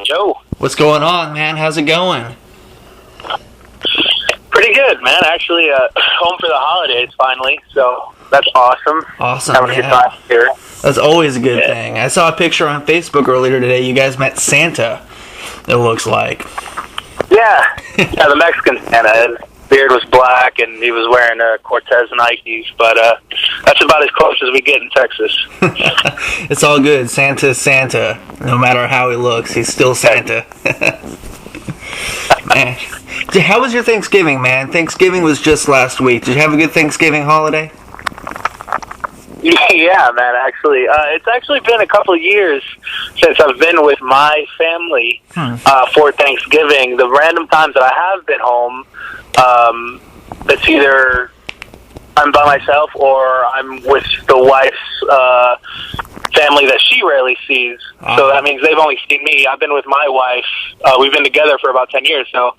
Yo. What's going on, man? How's it going? Pretty good, man. Actually, home for the holidays finally, so that's awesome. Awesome, Having a good time here. That's always a good thing. I saw a picture on Facebook earlier today. You guys met Santa, it looks like. Yeah, the Mexican Santa. His beard was black, and he was wearing Cortez Nikes, but that's about as close as we get in Texas. It's all good. Santa's Santa. No matter how he looks, he's still Santa. Man. How was your Thanksgiving, man? Thanksgiving was just last week. Did you have a good Thanksgiving holiday? Yeah, man, actually. It's actually been a couple of years since I've been with my family for Thanksgiving. The random times that I have been home, it's either I'm by myself or I'm with the wife's family that she rarely sees. So that means they've only seen me. I've been with my wife. We've been together for about 10 years, so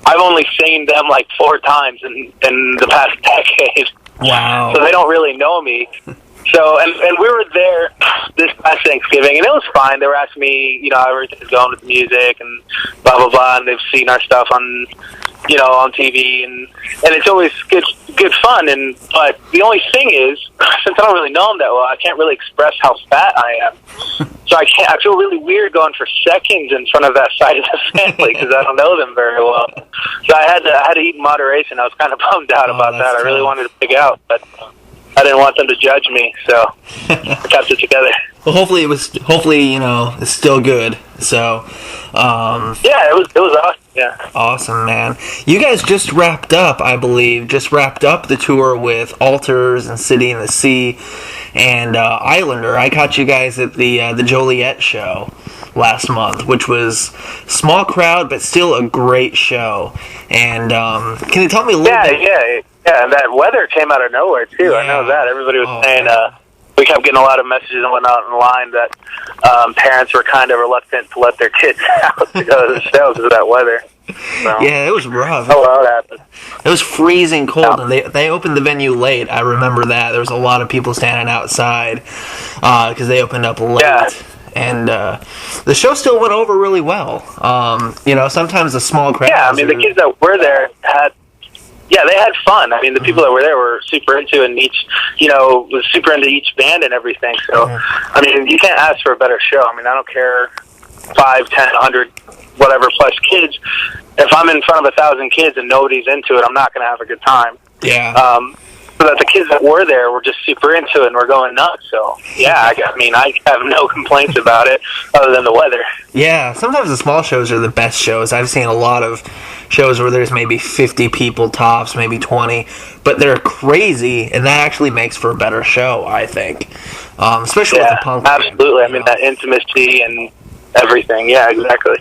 I've only seen them like 4 times in the past decade. Wow. So they don't really know me. So, and we were there this past Thanksgiving, and it was fine. They were asking me, how everything's going with the music and blah, blah, blah, and they've seen our stuff on, on TV, and it's always good fun. But the only thing is, since I don't really know them that well, I can't really express how fat I am. So I feel really weird going for seconds in front of that side of the family because I don't know them very well. So I had to eat in moderation. I was kind of bummed out about that. I really wanted to pig out, but I didn't want them to judge me, so I kept it together. Well, hopefully it's still good. So, yeah, it was awesome. Yeah, awesome, man. You guys just wrapped up, I believe, the tour with Altars and City in the Sea and Islander. I caught you guys at the Joliet show last month, which was small crowd but still a great show. And can you tell me a little bit? Yeah, and that weather came out of nowhere, too. Yeah. I know that. Everybody was saying, we kept getting a lot of messages and whatnot online that parents were kind of reluctant to let their kids out to go to the show because of that weather. So, yeah, it was rough. Oh, well, that happened. It was freezing cold, and they opened the venue late. I remember that. There was a lot of people standing outside because they opened up late. Yeah. And the show still went over really well. Sometimes the small crowds... Yeah, I mean, the kids that were there they had fun. I mean, the people that were there were super into was super into each band and everything. So, I mean, you can't ask for a better show. I mean, I don't care 5, 10, 100, whatever plus kids. If I'm in front of 1,000 kids and nobody's into it, I'm not going to have a good time. Yeah. So that the kids that were there were just super into it and were going nuts. So, yeah, I have no complaints about it other than the weather. Yeah, sometimes the small shows are the best shows. I've seen a lot of shows where there's maybe 50 people tops, maybe 20, but they're crazy, and that actually makes for a better show, I think. Especially with the punk. Absolutely. I mean, that intimacy and everything. Yeah, exactly.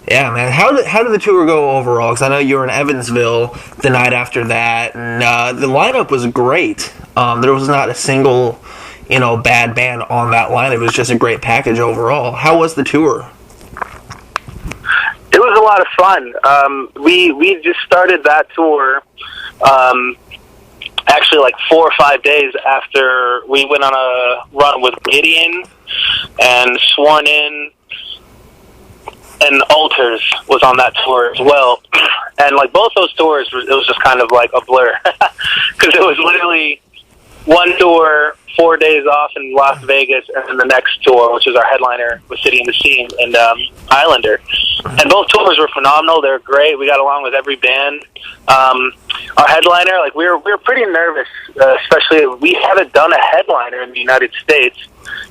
Yeah, man. How did the tour go overall? Because I know you were in Evansville the night after that, and the lineup was great. There was not a single, bad band on that line. It was just a great package overall. How was the tour? It was a lot of fun. We just started that tour actually like 4 or 5 days after we went on a run with Gideon and Sworn In, and Altars was on that tour as well. And like both those tours, it was just kind of like a blur because it was literally one tour, 4 days off in Las Vegas, and then the next tour, which is our headliner, with City in the Sea and Islander. And both tours were phenomenal. They were great. We got along with every band. Our headliner, like we were pretty nervous, especially we haven't done a headliner in the United States,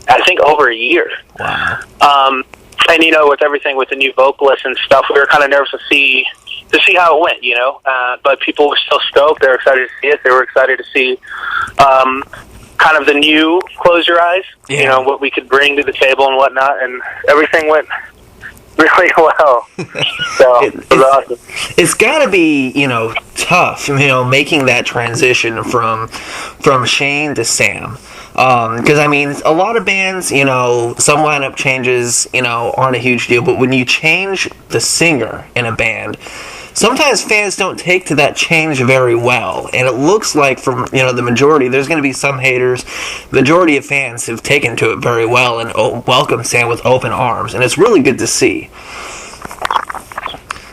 I think, over a year. Wow. And with everything with the new vocalists and stuff, we were kind of nervous to see how it went, but people were still stoked. They were excited to see it. They were excited to see kind of the new Close Your Eyes, what we could bring to the table and whatnot, and everything went really well. So it was awesome. It's got to be, tough, making that transition from Shane to Sam. Because, I mean, a lot of bands, some lineup changes, aren't a huge deal. But when you change the singer in a band, sometimes fans don't take to that change very well, and it looks like from the majority, there's going to be some haters. The majority of fans have taken to it very well and welcome Sam with open arms, and it's really good to see.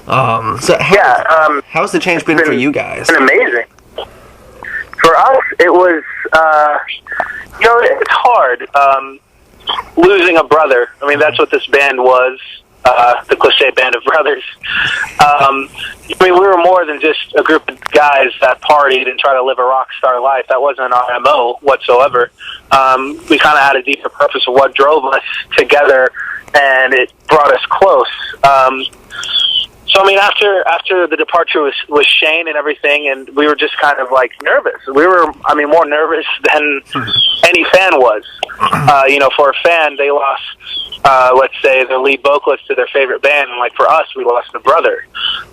How's the change been for you guys? It's been amazing. For us, it was, it's hard losing a brother. I mean, that's what this band was, the cliche band of brothers. We were more than just a group of guys that partied and tried to live a rock star life. That wasn't our MO whatsoever. We kind of had a deeper purpose of what drove us together, and it brought us close. So, I mean, after the departure was Shane and everything, and we were just kind of, like, nervous. We were, more nervous than any fan was. For a fan, they lost, let's say, their lead vocalist to their favorite band, and, like, for us, we lost a brother.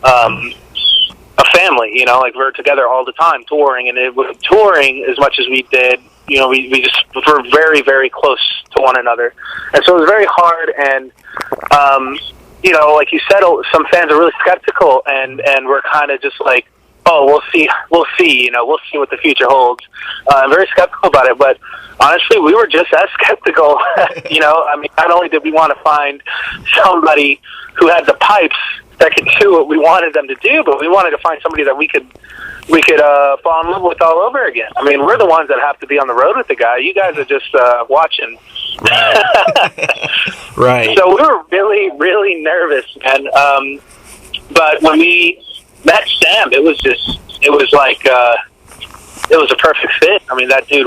A family, we were together all the time, touring, and touring as much as we did, we just were very, very close to one another. And so it was very hard, and, like you said, some fans are really skeptical, and we're kind of just like, oh, we'll see, we'll see what the future holds. I'm very skeptical about it, but honestly, we were just as skeptical. Not only did we want to find somebody who had the pipes that could do what we wanted them to do, but we wanted to find somebody that we could fall in love with all over again. I mean, we're the ones that have to be on the road with the guy. You guys are just watching. Right. So we were really, really nervous, man. But when we met Sam, it was a perfect fit. I mean, that dude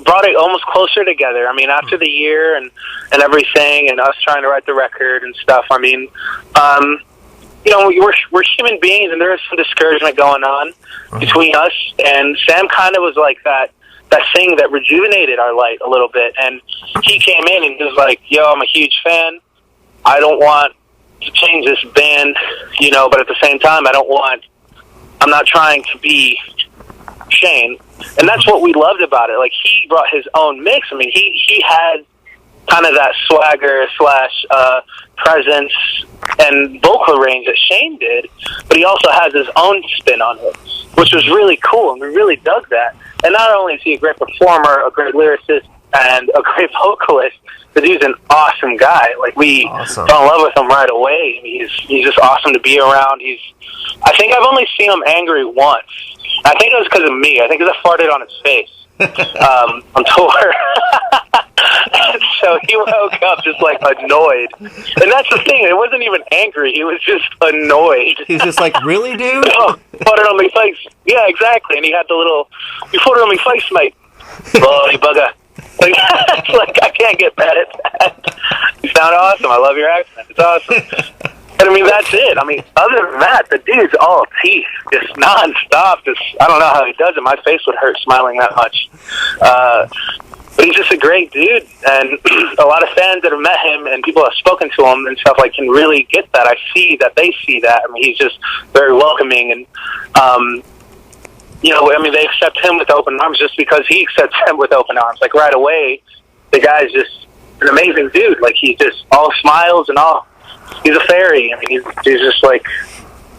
brought it almost closer together. I mean, after the year and everything, and us trying to write the record and stuff. I mean, we're human beings, and there is some discouragement going on between us. And Sam kind of was like that thing that rejuvenated our light a little bit. And he came in and he was like, "Yo, I'm a huge fan. I don't want to change this band, but at the same time, I'm not trying to be Shane." And that's what we loved about it. Like, he brought his own mix. I mean, he had kind of that swagger / presence and vocal range that Shane did, but he also has his own spin on it, which was really cool, and we really dug that. And not only is he a great performer, a great lyricist, and a great vocalist, but he's an awesome guy. Like, we fell in love with him right away. He's just awesome to be around. I think I've only seen him angry once. I think it was because of me. I think because I farted on his face on tour. So he woke up just, like, annoyed. And that's the thing. It wasn't even angry. He was just annoyed. He was just like, "Really, dude?" Oh, farted on my face. Yeah, exactly. And he had the little, "You farted on my face, mate." "Oh, you bugger." Like, I can't get mad at that. You sound awesome. I love your accent. It's awesome. And I mean, that's it. I mean, other than that, the dude's all teeth, just nonstop. I don't know how he does it. My face would hurt smiling that much. But he's just a great dude, and a lot of fans that have met him and people have spoken to him and stuff, like, can really get that. I see that they see that. I mean, he's just very welcoming, and they accept him with open arms just because he accepts them with open arms. Like, right away, the guy's just an amazing dude. Like, he's just all smiles and all. He's a fairy. I mean, he's just, like,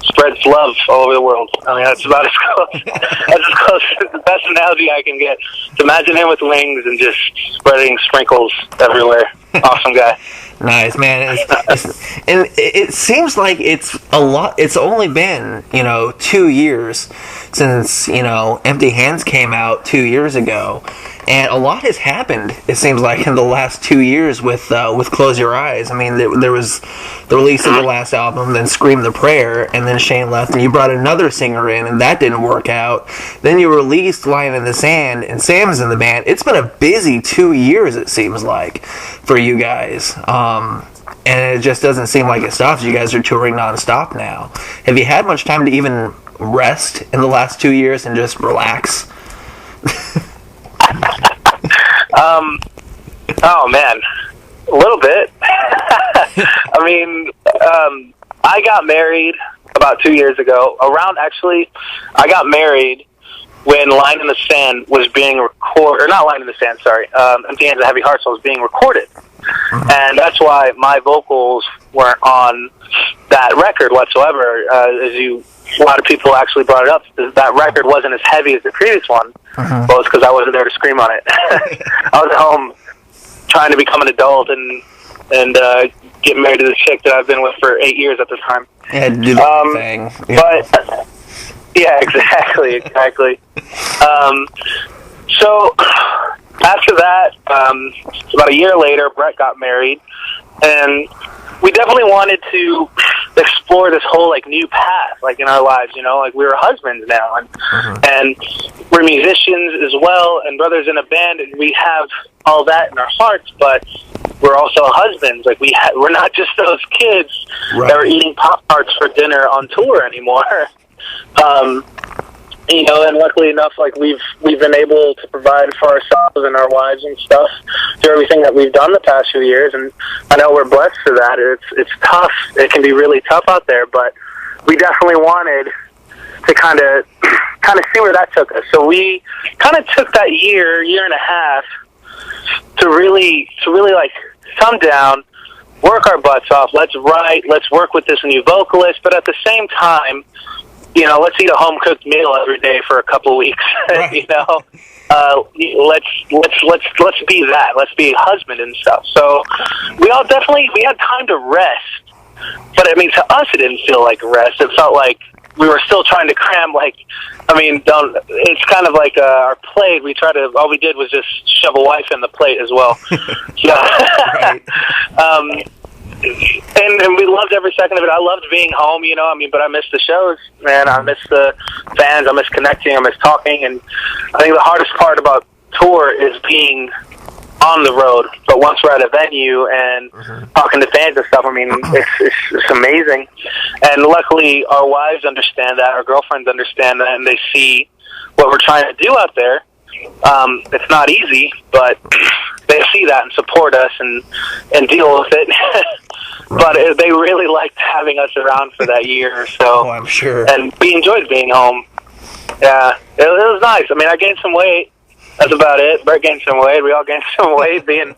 spreads love all over the world. I mean, that's about as close. That's as close as the best analogy I can get. To imagine him with wings and just spreading sprinkles everywhere. Awesome guy. Nice, man. And it seems like it's a lot. It's only been 2 years since Empty Hands came out 2 years ago, and a lot has happened. It seems like in the last 2 years with Close Your Eyes. I mean, there was the release of the last album, then Scream the Prayer, and then Shane left, and you brought another singer in, and that didn't work out. Then you released Line in the Sand, and Sam's in the band. It's been a busy 2 years, it seems like, for you guys. And it just doesn't seem like it stops. You guys are touring nonstop now. Have you had much time to even rest in the last 2 years and just relax? Oh man, a little bit. I mean, I got married about 2 years ago. I got married when Line in the Sand was being recorded, or not Line in the Sand, sorry, Empty Hands and Heavy Hearts was being recorded. And that's why my vocals weren't on that record whatsoever. A lot of people actually brought it up. That record wasn't as heavy as the previous one. Well, it's because I wasn't there to scream on it. I was at home trying to become an adult and get married to the chick that I've been with for 8 years at this time. Yeah, do the thing. Yeah. But yeah, exactly. So after that, about a year later, Brett got married, and we definitely wanted to explore this whole like new path, like in our lives. Like we were husbands now, and we're musicians as well, and brothers in a band, and we have all that in our hearts, but we're also husbands. Like we're not just those kids that are eating Pop-Tarts for dinner on tour anymore. And luckily enough, like we've been able to provide for ourselves and our wives and stuff through everything that we've done the past few years, and I know we're blessed for that. It's tough. It can be really tough out there, but we definitely wanted to kind of see where that took us. So we kind of took that year and a half to really like come down, work our butts off. Let's write. Let's work with this new vocalist, but at the same time, let's eat a home cooked meal every day for a couple of weeks. Right. Let's be that. Let's be a husband and stuff. So we had time to rest, but I mean, to us, it didn't feel like rest. It felt like we were still trying to cram. It's kind of like our plate. All we did was just shove a wife in the plate as well. Right. And we loved every second of it. I loved being home, but I miss the shows, man. I miss the fans. I miss connecting. I miss talking. And I think the hardest part about tour is being on the road. But once we're at a venue and talking to fans and stuff, I mean, it's amazing. And luckily, our wives understand that. Our girlfriends understand that, and they see what we're trying to do out there. It's not easy, but they see that and support us and deal with it. But they really liked having us around for that year or so. Oh, I'm sure. And we enjoyed being home. Yeah, it was nice. I mean, I gained some weight. That's about it. Brett gained some weight. We all gained some weight being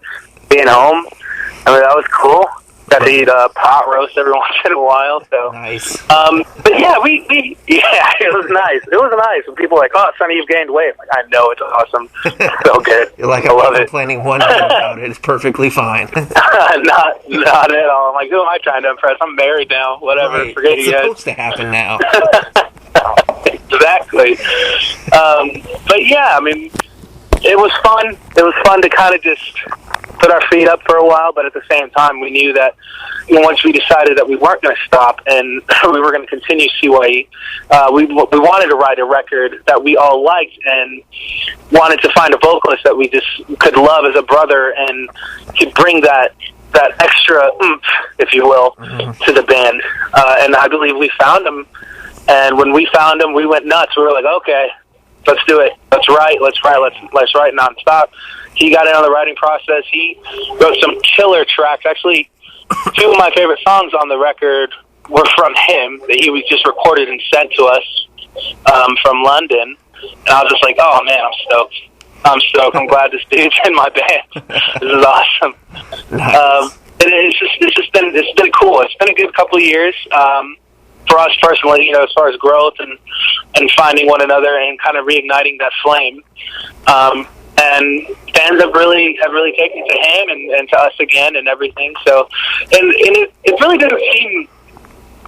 home. I mean, that was cool. Got to eat pot roast every once in a while. So nice. But yeah, it was nice. It was nice. When people were like, "Oh, Sonny, you've gained weight." I'm like, I know, it's awesome. It's so good. You're like, I love it. Complaining one bit about it. It's perfectly fine. not at all. I'm like, who am I trying to impress? I'm married now. Whatever. Right. Forget it's you guys. It's supposed to happen now. Exactly. But yeah, I mean, it was fun. It was fun to kind of just put our feet up for a while, but at the same time, we knew that once we decided that we weren't going to stop and we were going to continue CYE, we wanted to write a record that we all liked and wanted to find a vocalist that we just could love as a brother and could bring that extra oomph, if you will, to the band. And I believe we found him. And when we found him, we went nuts. We were like, okay, let's do it. Let's write nonstop. He got in on the writing process. He wrote some killer tracks. Actually, two of my favorite songs on the record were from him that he was just recorded and sent to us from London. And I was just like, oh man, I'm stoked. I'm glad this dude's in my band. This is awesome. Nice. And it's been cool. It's been a good couple of years. For us personally, as far as growth and finding one another and kind of reigniting that flame. And fans have really taken to him and to us again and everything. So, and it really didn't seem,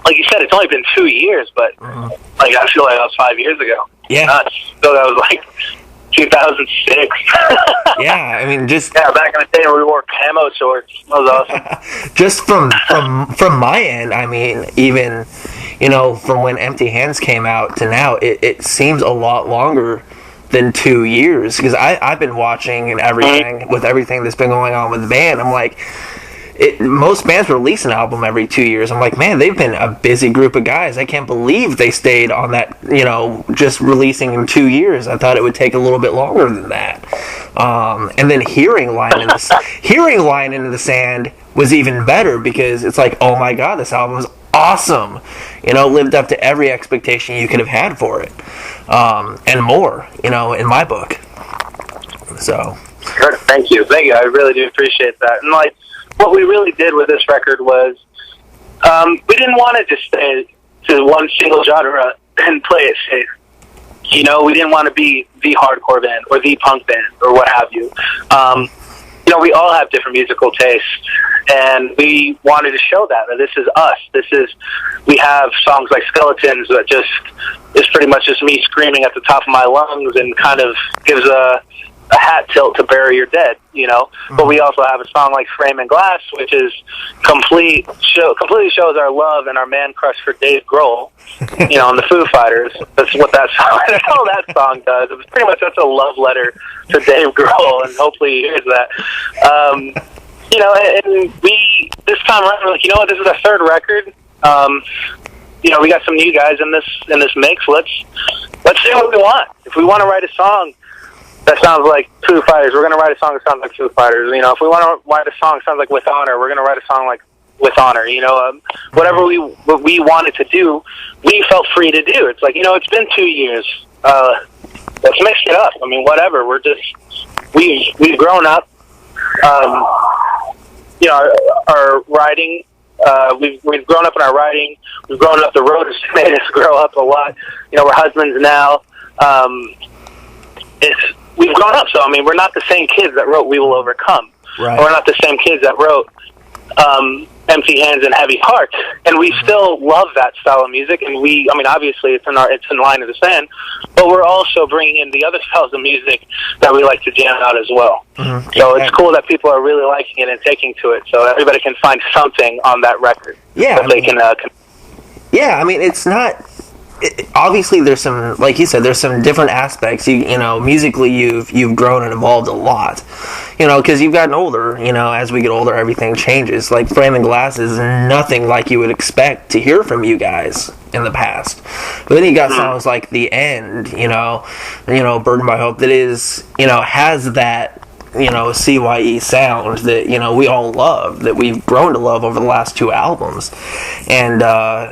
like you said, it's only been 2 years, but like I feel like that was 5 years ago. Yeah. So that was like 2006. Yeah, I mean, back in the day when we wore camo shorts. That was awesome. Just from my end, I mean, even from when Empty Hands came out to now, it seems a lot longer than 2 years, because I've been watching and everything with everything that's been going on with the band. I'm like, most bands release an album every 2 years. I'm like, man, they've been a busy group of guys. I can't believe they stayed on that, just releasing in 2 years. I thought it would take a little bit longer than that. And then hearing Line into the Sand was even better, because it's like, oh my god, this album is awesome. Lived up to every expectation you could have had for it. And more, in my book. So. Good. Thank you. I really do appreciate that. And like, what we really did with this record was We didn't want to just stay to one single genre and play it safe. You know, we didn't want to be the hardcore band or the punk band or what have you. You know, we all have different musical tastes, and we wanted to show that this is us. We have songs like Skeletons that just is pretty much just me screaming at the top of my lungs and kind of gives a hat tilt to Bury Your Dead, you know. But we also have a song like Frame and Glass, which is completely shows our love and our man crush for Dave Grohl, you know, and the Foo Fighters. That's what that song, that's all that song does. It was pretty much that's a love letter to Dave Grohl, and hopefully he hears that. You know, and we this time around, we're like, you know what, this is our third record. You know, we got some new guys in this mix. Let's see what we want. If we want to write a song that sounds like Foo Fighters, we're going to write a song that sounds like Foo Fighters. You know, if we want to write a song that sounds like With Honor, we're going to write a song like With Honor. You know, whatever what we wanted to do, we felt free to do. It's like, you know, it's been 2 years. Let's mix it up. I mean, whatever. We've grown up. You know, our writing. We've grown up in our writing. We've grown up. The road has made us grow up a lot. You know, we're husbands now. We've grown up, so I mean, we're not the same kids that wrote "We Will Overcome." Right. We're not the same kids that wrote "Empty Hands and Heavy Hearts," and we still love that style of music. And I mean, obviously, it's in line of the sand, but we're also bringing in the other styles of music that we like to jam out as well. Mm-hmm. So it's cool that people are really liking it and taking to it. So everybody can find something on that record. Yeah, that they can. Yeah, I mean, it's not. Obviously, there's some, like you said, there's some different aspects. You know, musically, you've grown and evolved a lot. You know, because you've gotten older. You know, as we get older, everything changes. Like Frame and Glass is nothing like you would expect to hear from you guys in the past. But then you got songs like The End. You know, Burdened by Hope. That is, you know, has that, you know, CYE sound that, you know, we all love, that we've grown to love over the last 2 albums. And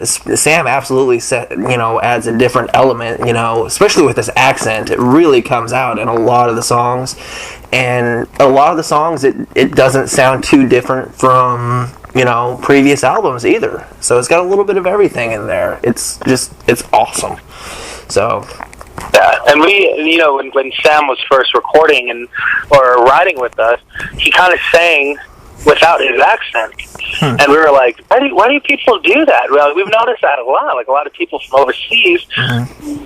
Sam absolutely adds a different element, you know, especially with this accent. It really comes out in a lot of the songs. And a lot of the songs, it doesn't sound too different from, you know, previous albums either. So it's got a little bit of everything in there. It's awesome. So... Yeah, and we, you know, when Sam was first recording or writing with us, he kind of sang without his accent, and we were like, why do people do that? Well, we've noticed that a lot. Like a lot of people from overseas,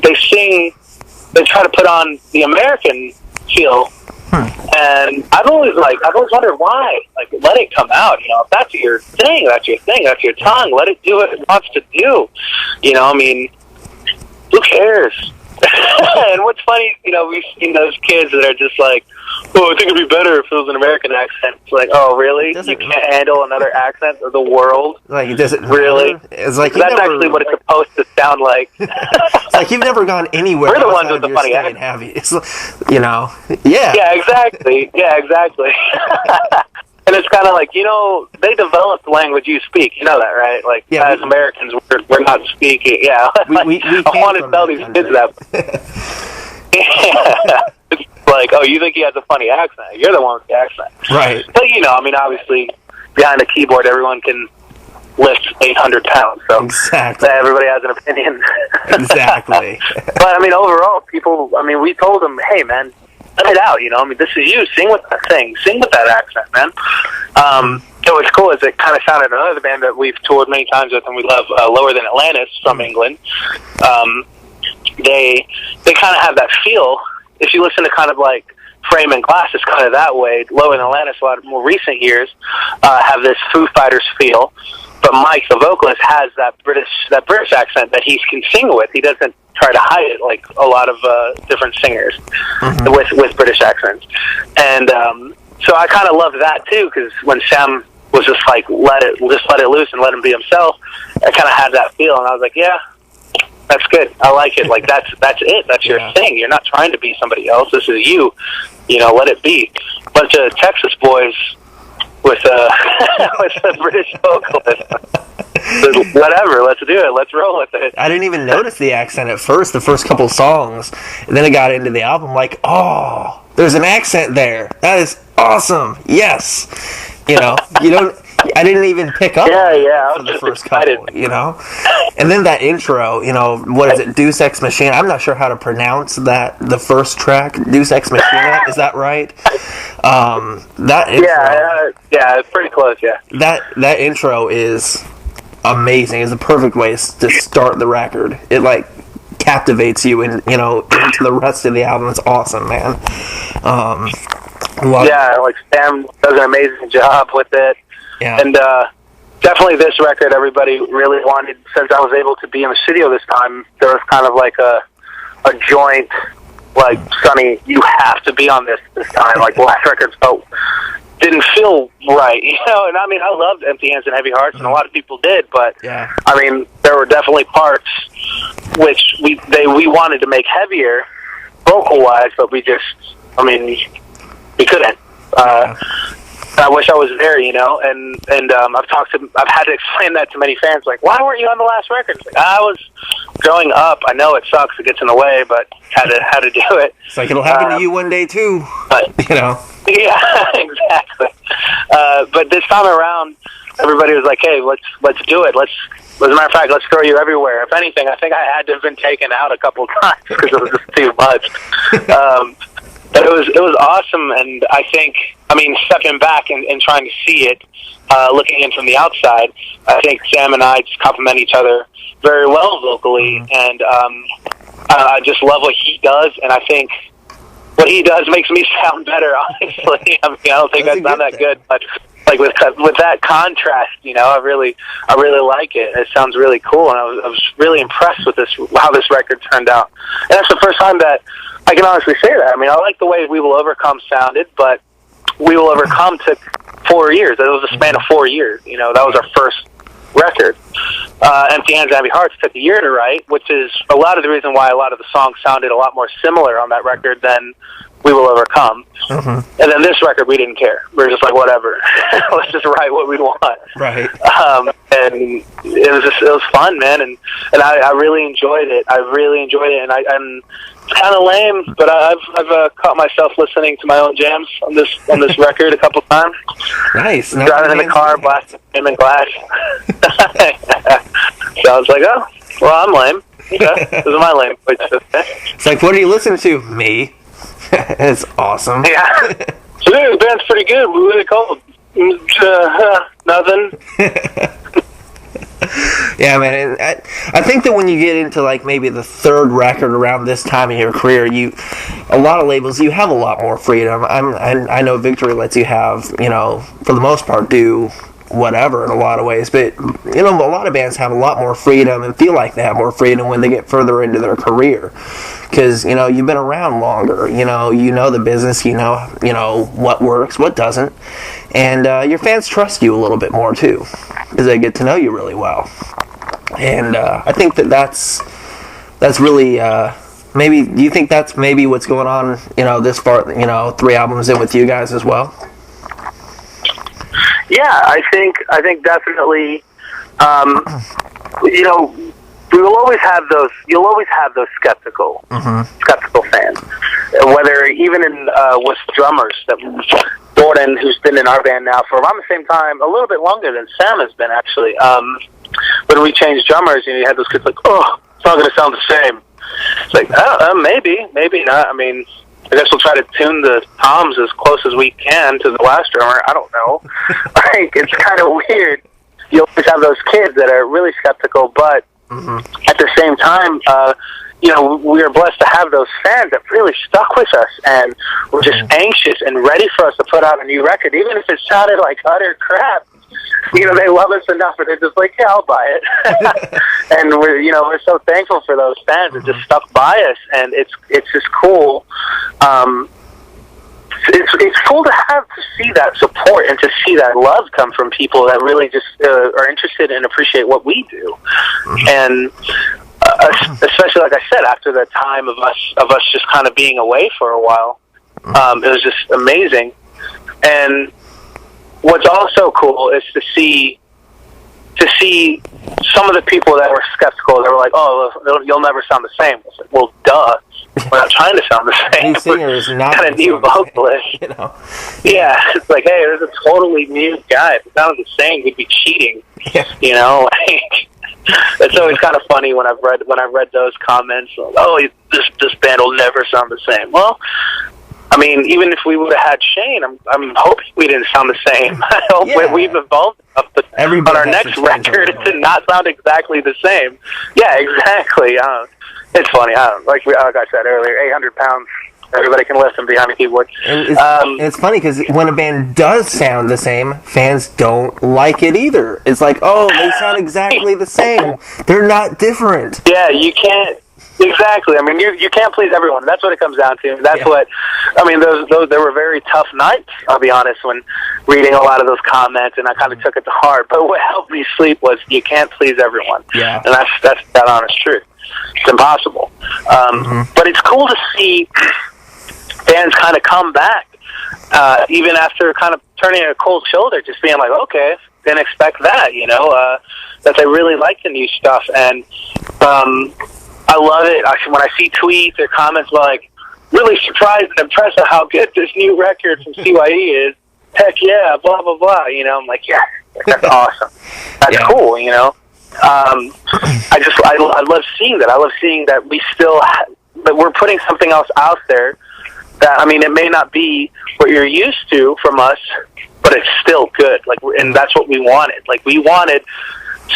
they try to put on the American feel, and I've always wondered why. Like, let it come out. You know, if that's your thing, that's your thing, that's your tongue. Let it do what it wants to do. You know, I mean, who cares? And what's funny, you know, we've seen those kids that are just like, oh, I think it'd be better if it was an American accent. It's like, oh, really? You can't handle another accent of the world? Like, does it really? It's like that's actually what it's supposed to sound like. It's like you've never gone anywhere. We're the ones with the funny accent, have you? It's, you know, yeah. Yeah, exactly. Yeah, exactly. And it's kind of like, you know, they developed the language you speak. You know that, right? Like, yeah, as Americans, we're not speaking. Yeah. We I want to tell these kids that. Yeah. It's like, oh, you think he has a funny accent? You're the one with the accent. Right. But, you know, I mean, obviously, behind the keyboard, everyone can lift 800 pounds. So exactly. Everybody has an opinion. Exactly. But, I mean, overall, people, I mean, we told them, hey, man, let it out, you know. I mean, this is you. Sing with that thing. Sing with that accent, man. So what's cool is it kind of sounded another band that we've toured many times with and we love, Lower Than Atlantis from England. They kind of have that feel. If you listen to kind of like Frame and Glass, it's kind of that way. Lower Than Atlantis, a lot of more recent years, have this Foo Fighters feel. But Mike, the vocalist, has that British accent that he can sing with. He doesn't try to hide it like a lot of different singers with British accents. And so I kind of loved that too, because when Sam was just like let it loose and let him be himself, I kind of had that feel, and I was like, yeah, that's good. I like it. Like that's it. That's your thing. You're not trying to be somebody else. This is you. You know, let it be. Bunch of Texas boys with a British vocalist. Whatever, let's do it. Let's roll with it. I didn't even notice the accent at first, the first couple songs. And then I got into the album like, oh, there's an accent there. That is awesome. Yes. You know, I didn't even pick up for the first couple, you know? And then that intro, you know, what is it, Deus Ex Machina? I'm not sure how to pronounce that, the first track, Deus Ex Machina, is that right? That intro... Yeah, it's pretty close, yeah. That intro is amazing. It's a perfect way to start the record. It, like, captivates you and, you know, into the rest of the album. It's awesome, man. Like Sam does an amazing job with it. Yeah. And definitely this record everybody really wanted. Since I was able to be in the studio this time, there was kind of like a joint, like, Sonny, you have to be on this time. Like, the last record didn't feel right, you know? And I mean, I loved Empty Hands and Heavy Hearts, and a lot of people did, but I mean, there were definitely parts which we wanted to make heavier vocal-wise, but we couldn't. I wish I was there, you know, and I've had to explain that to many fans, like, why weren't you on the last record? Like, I was growing up. I know it sucks, it gets in the way, but had to do it. It's like, it'll happen to you one day too, you know. Yeah, exactly. But this time around, everybody was like, hey, let's do it. As a matter of fact, let's throw you everywhere. If anything, I think I had to have been taken out a couple times because it was just too much. But it was awesome, and I think, I mean, stepping back and trying to see it, looking in from the outside, I think Sam and I just complement each other very well vocally, and I just love what he does, and I think what he does makes me sound better, honestly. I mean, I don't think I sound that good, but like with that contrast, you know, I really like it. It sounds really cool, and I was really impressed with how this record turned out. And that's the first time that I can honestly say that. I mean, I like the way We Will Overcome sounded, but We Will Overcome took 4 years. It was a span of 4 years. You know, that was our first record. Empty Hands, Heavy Hearts took a year to write, which is a lot of the reason why a lot of the songs sounded a lot more similar on that record than We Will Overcome. Mm-hmm. And then this record, we didn't care. We were just like, whatever. Let's just write what we want. Right. And it was fun, man. And I really enjoyed it. And it's kind of lame, but I've caught myself listening to my own jams on this record a couple times. Nice. Driving in the car, blasting him in Glass. So I was like, oh, well, I'm lame. Okay, this is my lame. It's like, what do you listen to? Me. It's awesome. Yeah. So the band's pretty good. What are they called? Nothing. Yeah, man. I think that when you get into like maybe the third record around this time in your career, a lot of labels, you have a lot more freedom. I know Victory lets you have, you know, for the most part, do whatever in a lot of ways, but you know, a lot of bands have a lot more freedom and feel like they have more freedom when they get further into their career, because you know, you've been around longer, you know the business, you know what works, what doesn't, and your fans trust you a little bit more too, because they get to know you really well. And I think that's really maybe, do you think that's maybe what's going on, you know, this far, you know, 3 albums in with you guys as well? Yeah, I think definitely, you know, you'll always have those skeptical fans. Whether even with drummers, that Jordan, who's been in our band now for around the same time, a little bit longer than Sam has been actually. When we changed drummers, you had those kids like, oh, it's not going to sound the same. It's like, maybe not. I mean, I guess we'll try to tune the toms as close as we can to the last drummer. I don't know. Like, it's kind of weird. You always have those kids that are really skeptical, but at the same time, you know, we are blessed to have those fans that really stuck with us and were just anxious and ready for us to put out a new record, even if it sounded like utter crap. You know, they love us enough, and they're just like, yeah, I'll buy it. And we're so thankful for those fans that just stuck by us, and it's just cool. It's cool to see that support and to see that love come from people that really just are interested and appreciate what we do. And especially, like I said, after the time of us just kind of being away for a while, it was just amazing. And what's also cool is to see some of the people that were skeptical. They were like, "Oh, you'll never sound the same." I was like, well, duh. we're not trying to sound the same. New singer is not got a new vocalist. You know? Yeah, it's like, hey, there's a totally new guy. If it sounded the same, we'd be cheating. Yeah. You know, like, it's always kind of funny when I've read those comments. Oh, this band will never sound the same. Well, I mean, even if we would have had Shane, I'm hoping we didn't sound the same. I hope we've evolved enough, but on our next record, it did not sound exactly the same. Yeah, exactly. It's funny. Like I said earlier, 800 pounds. Everybody can listen behind the keyboard. It's funny because when a band does sound the same, fans don't like it either. It's like, oh, they sound exactly the same. They're not different. Yeah, you can't. Exactly. I mean, you can't please everyone. That's what it comes down to. That's what. I mean, those there were very tough nights. I'll be honest, when reading a lot of those comments, and I kind of took it to heart. But what helped me sleep was you can't please everyone. Yeah, and that's that honest truth. It's impossible. But it's cool to see bands kind of come back, even after kind of turning a cold shoulder, just being like, okay, didn't expect that, you know, that they really like the new stuff. And I love it. When I see tweets or comments like, really surprised and impressed at how good this new record from CYE is, heck yeah, blah, blah, blah, you know, I'm like, yeah, that's awesome. That's cool, you know. I love seeing that. I love seeing that we still that we're putting something else out there that, I mean, it may not be what you're used to from us, but it's still good. Like, and that's what we wanted. Like, we wanted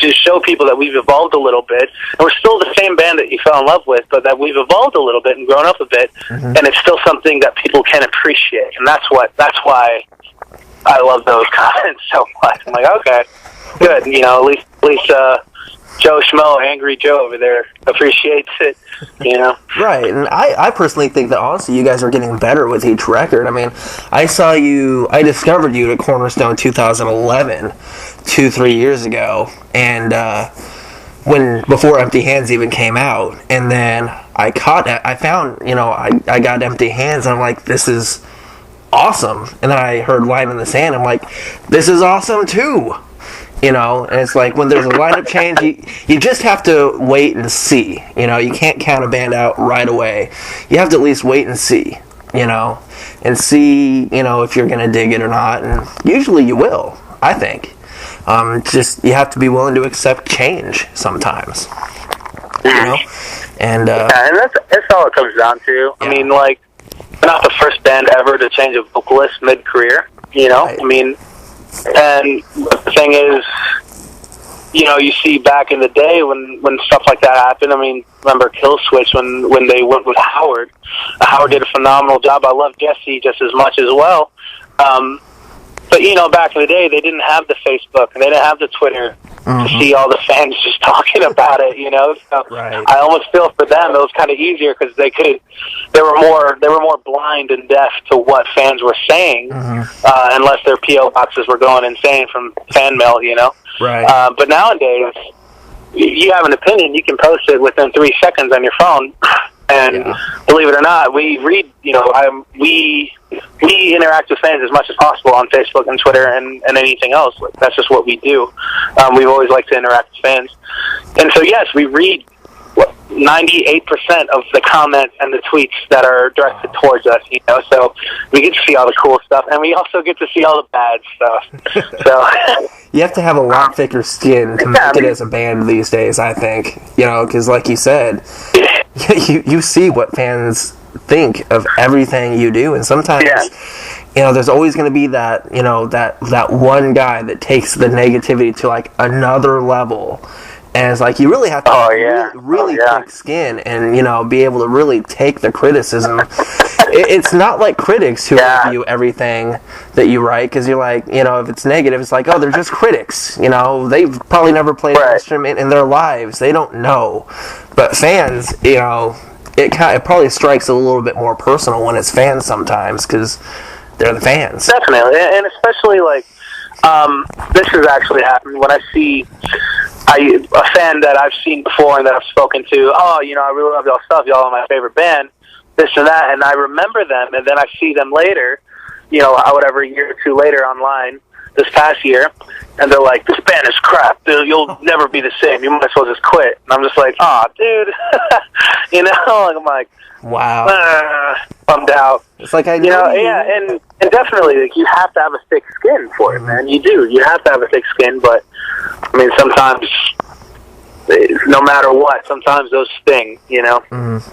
to show people that we've evolved a little bit, and we're still the same band that you fell in love with, but that we've evolved a little bit and grown up a bit, and it's still something that people can appreciate. And that's why I love those comments so much. I'm like, okay, good. You know, at least Joe Schmo, Angry Joe over there, appreciates it, you know? Right, and I personally think that, honestly, you guys are getting better with each record. I mean, I discovered you at Cornerstone 2011, 2-3 years ago, and before Empty Hands even came out, and then I got Empty Hands, and I'm like, this is awesome. And then I heard Line in the Sand, I'm like, this is awesome too. You know, and it's like when there's a lineup change, you just have to wait and see. You know, you can't count a band out right away. You have to at least wait and see, you know, and see, you know, if you're going to dig it or not. And usually you will, I think. Just, you have to be willing to accept change sometimes, you know? And that's all it comes down to. Yeah. I mean, like, we're not the first band ever to change a vocalist mid-career, you know? Right. I mean, and the thing is, you know, you see back in the day when stuff like that happened. I mean, remember Killswitch when they went with Howard. Howard did a phenomenal job. I love Jesse just as much as well. But, you know, back in the day, they didn't have the Facebook and they didn't have the Twitter to see all the fans just talking about it, you know. So I almost feel for them it was kind of easier because they were more blind and deaf to what fans were saying, unless their PO boxes were going insane from fan mail, you know. Right. But nowadays, you have an opinion, you can post it within 3 seconds on your phone. And believe it or not, we read, you know, we interact with fans as much as possible on Facebook and Twitter and anything else. That's just what we do. We've always liked to interact with fans. And so, yes, we read 98% of the comments and the tweets that are directed towards us, you know, so we get to see all the cool stuff, and we also get to see all the bad stuff. So you have to have a lot thicker skin to make it as a band these days, I think, you know, because like you said, you see what fans think of everything you do, and sometimes you know, there's always going to be that, you know, that one guy that takes the negativity to like another level. And it's like you really have to really thick skin and, you know, be able to really take the criticism. It's not like critics who review everything that you write, because you're like, you know, if it's negative, it's like, oh, they're just critics. You know, they've probably never played an instrument in their lives. They don't know. But fans, you know, it probably strikes a little bit more personal when it's fans sometimes, because they're the fans. Definitely, and especially like this has actually happened when I see a fan that I've seen before and that I've spoken to. Oh, you know, I really love y'all stuff. Y'all are my favorite band. This and that, and I remember them, and then I see them later, you know, whatever, a year or two later online, this past year, and they're like, "This band is crap. Dude, you'll never be the same. You might as well just quit." And I'm just like, "Aw, dude," you know. I'm like, wow, bummed out. It's like and definitely, like, you have to have a thick skin for it, man. You do. You have to have a thick skin, but I mean, sometimes, no matter what, sometimes those sting. You know,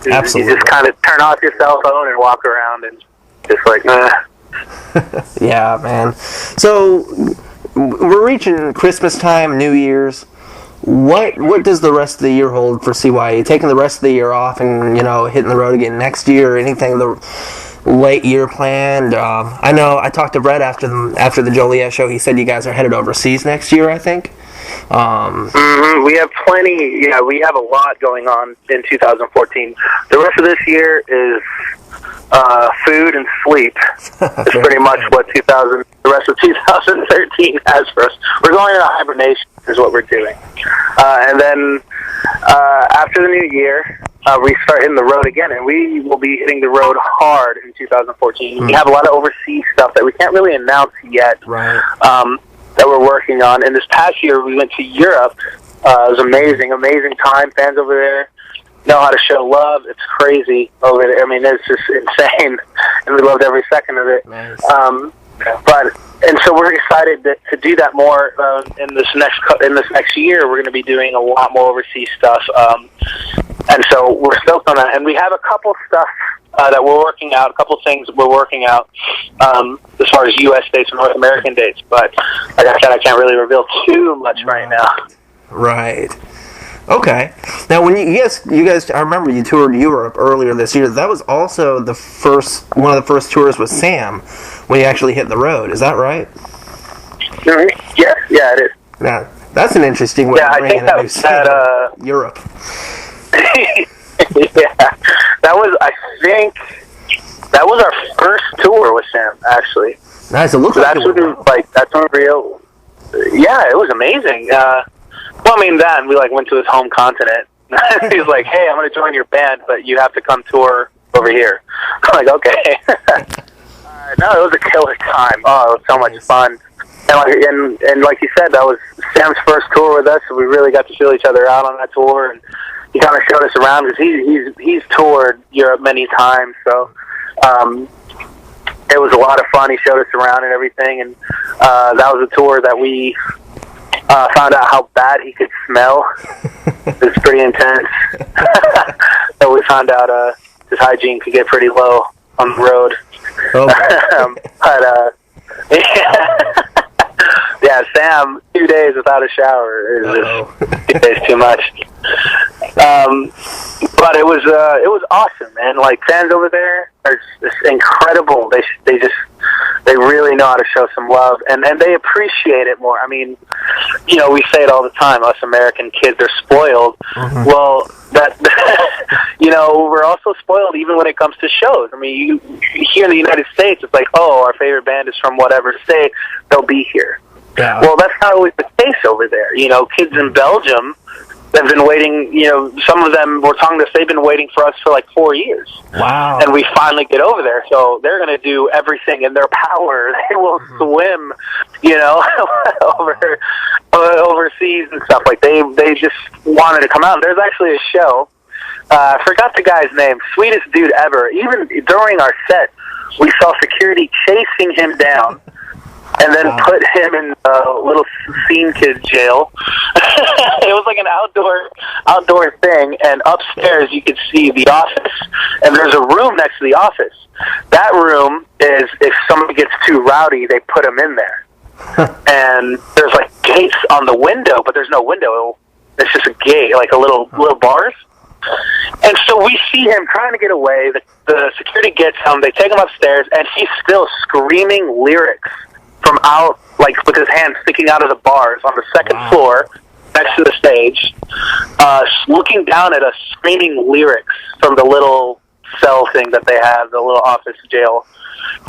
Absolutely. You just kind of turn off your cell phone and walk around and just like, Yeah, man. So we're reaching Christmas time, New Year's. What does the rest of the year hold for CY? Taking the rest of the year off and, you know, hitting the road again next year, or anything the late year planned? I know I talked to Brett after the Joliet show. He said you guys are headed overseas next year, I think. We have plenty. Yeah, we have a lot going on in 2014. The rest of this year is food and sleep. It's pretty much what the rest of 2013 has for us. We're going into hibernation is what we're doing. And then after the new year, we start hitting the road again, and we will be hitting the road hard in 2014. We have a lot of overseas stuff that we can't really announce yet, right. That we're working on. And this past year, we went to Europe. It was amazing time. Fans over there know how to show love. It's crazy over there. I mean, it's just insane, and we loved every second of it. Nice. And so we're excited to do that more in this next year. We're going to be doing a lot more overseas stuff, and so we're stoked on that. And we have a couple stuff that we're working out, a couple things we're working out as far as U.S. dates and North American dates. But like I said, I can't really reveal too much right now. Right. Okay. Now, when you guys, I remember you toured Europe earlier this year. That was also one of the first tours with Sam when you actually hit the road. Is that right? Mm-hmm. Yeah, it is. Now, that's an interesting way of bringing a new scene to Europe. Yeah, that was our first tour with Sam, actually. Nice. It looks so that's unreal. Yeah, it was amazing. Well, I mean, then we went to his home continent. He was like, "Hey, I'm going to join your band, but you have to come tour over here." I'm like, "Okay." No, it was a killer time. Oh, it was so much fun. And like you said, that was Sam's first tour with us, so we really got to feel each other out on that tour. And he kind of showed us around because he's toured Europe many times, so it was a lot of fun. He showed us around and everything, and that was a tour that we found out how bad he could smell. It was pretty intense. So we found out his hygiene could get pretty low on the road. Oh. Yeah, Sam, 2 days without a shower is too much. But it was awesome, man. Like, fans over there are just incredible. They really know how to show some love, and they appreciate it more. I mean, we say it all the time. Us American kids are spoiled. Mm-hmm. Well, we're also spoiled even when it comes to shows. I mean, here in the United States, it's like, oh, our favorite band is from whatever state. They'll be here. Yeah. Well, that's not always the case over there. Kids in Belgium have been waiting, some of them were telling us they've been waiting for us for 4 years. Wow. And we finally get over there. So they're going to do everything in their power. They will swim, overseas and stuff. They just wanted to come out. There's actually a show. I forgot the guy's name. Sweetest dude ever. Even during our set, we saw security chasing him down. And then put him in a little scene kid jail. It was like an outdoor thing, and upstairs you could see the office, and there's a room next to the office. That room is, if somebody gets too rowdy, they put him in there. And there's gates on the window, but there's no window. It's just a gate, a little bars. And so we see him trying to get away. The security gets him. They take him upstairs, and he's still screaming lyrics from out, with his hand sticking out of the bars on the second floor next to the stage, looking down at us, screaming lyrics from the little cell thing that they have, the little office jail.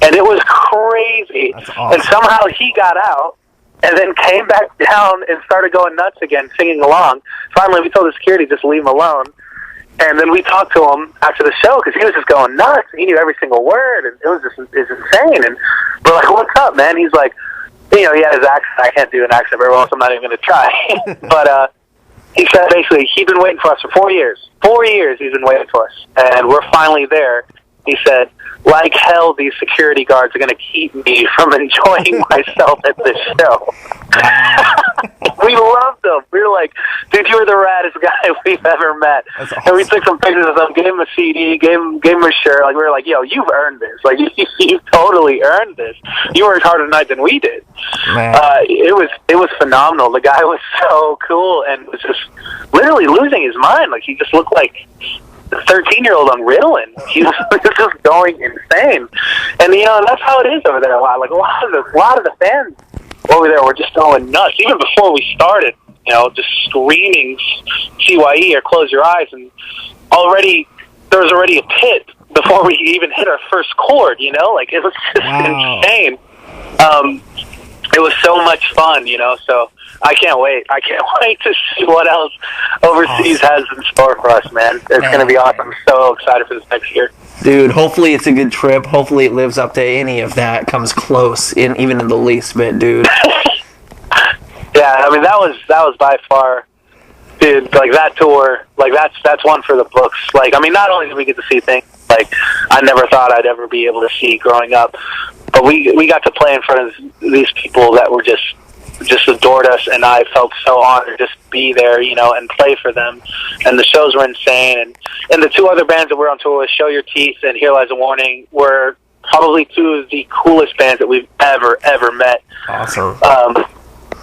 And it was crazy. That's awesome. And somehow he got out and then came back down and started going nuts again, singing along. Finally, we told the security, just leave him alone. And then we talked to him after the show because he was just going nuts. He knew every single word, and it's insane. And we're like, "What's up, man?" He's like, he had his accent. I can't do an accent very well, so I'm not even going to try. But he said basically he'd been waiting for us for 4 years. 4 years he's been waiting for us, and we're finally there. He said, like hell, these security guards are going to keep me from enjoying myself at this show. We loved him. We were like, dude, you were the raddest guy we've ever met. That's awesome. And we took some pictures of him, gave him a CD, gave him a shirt. Like, we were like, yo, you've earned this. Like, you totally earned this. You worked harder tonight than we did. It was phenomenal. The guy was so cool and was just literally losing his mind. Like, he just looked like the 13-year-old on Ritalin. He was just going insane. And, and that's how it is over there a lot. Like, a lot of the fans over there were just going nuts. Even before we started, just screaming CYE or Close Your Eyes. And there was already a pit before we even hit our first chord, Like, it was just insane. It was so much fun, so I can't wait. I can't wait to see what else overseas has in store for us, man. It's going to be awesome. I'm so excited for this next year. Dude, hopefully it's a good trip. Hopefully it lives up to any of that, comes close, even in the least bit, dude. Yeah, I mean, that was by far, dude, like that tour, like that's one for the books. Like, I mean, not only did we get to see things like I never thought I'd ever be able to see growing up, but we got to play in front of these people that were just adored us, and I felt so honored to just be there, and play for them. And the shows were insane. And the two other bands that were on tour with Show Your Teeth and Here Lies a Warning were probably two of the coolest bands that we've ever met. Awesome.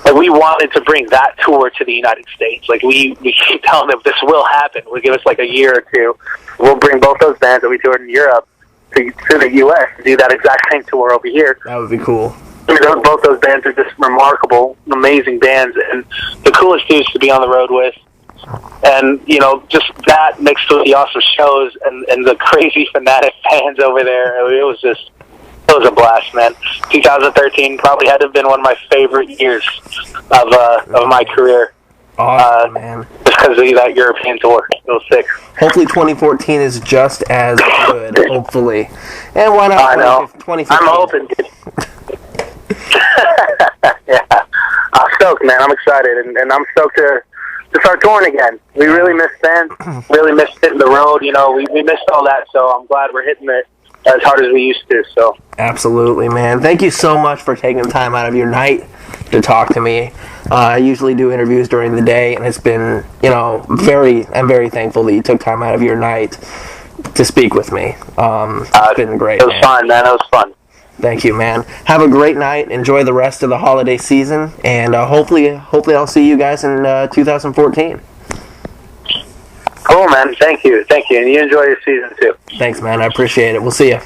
Like, we wanted to bring that tour to the United States. Like, we keep telling them this will happen. We'll give us like a year or two. We'll bring both those bands that we toured in Europe to the U.S. to do that exact same tour over here. That would be cool. I mean, both those bands are just remarkable, amazing bands, and the coolest dudes to be on the road with. And, just that mixed with the awesome shows and the crazy fanatic fans over there, it was a blast, man. 2013 probably had to have been one of my favorite years of my career. Awesome, man. Just because of that European tour. It was sick. Hopefully 2014 is just as good, hopefully. And why not? I know. 2015? I'm hoping, dude. Yeah. I'm stoked, man. I'm excited, and I'm stoked to start touring again. We really missed bands, really missed hitting the road. We missed all that, so I'm glad we're hitting it as hard as we used to. So absolutely, man. Thank you so much for taking time out of your night to talk to me. I usually do interviews during the day, and it's been, I'm very thankful that you took time out of your night to speak with me. It's been great. It was fun, man. It was fun. Thank you, man. Have a great night. Enjoy the rest of the holiday season, and hopefully I'll see you guys in 2014. Cool, man. Thank you. And you enjoy your season too. Thanks, man. I appreciate it. We'll see you.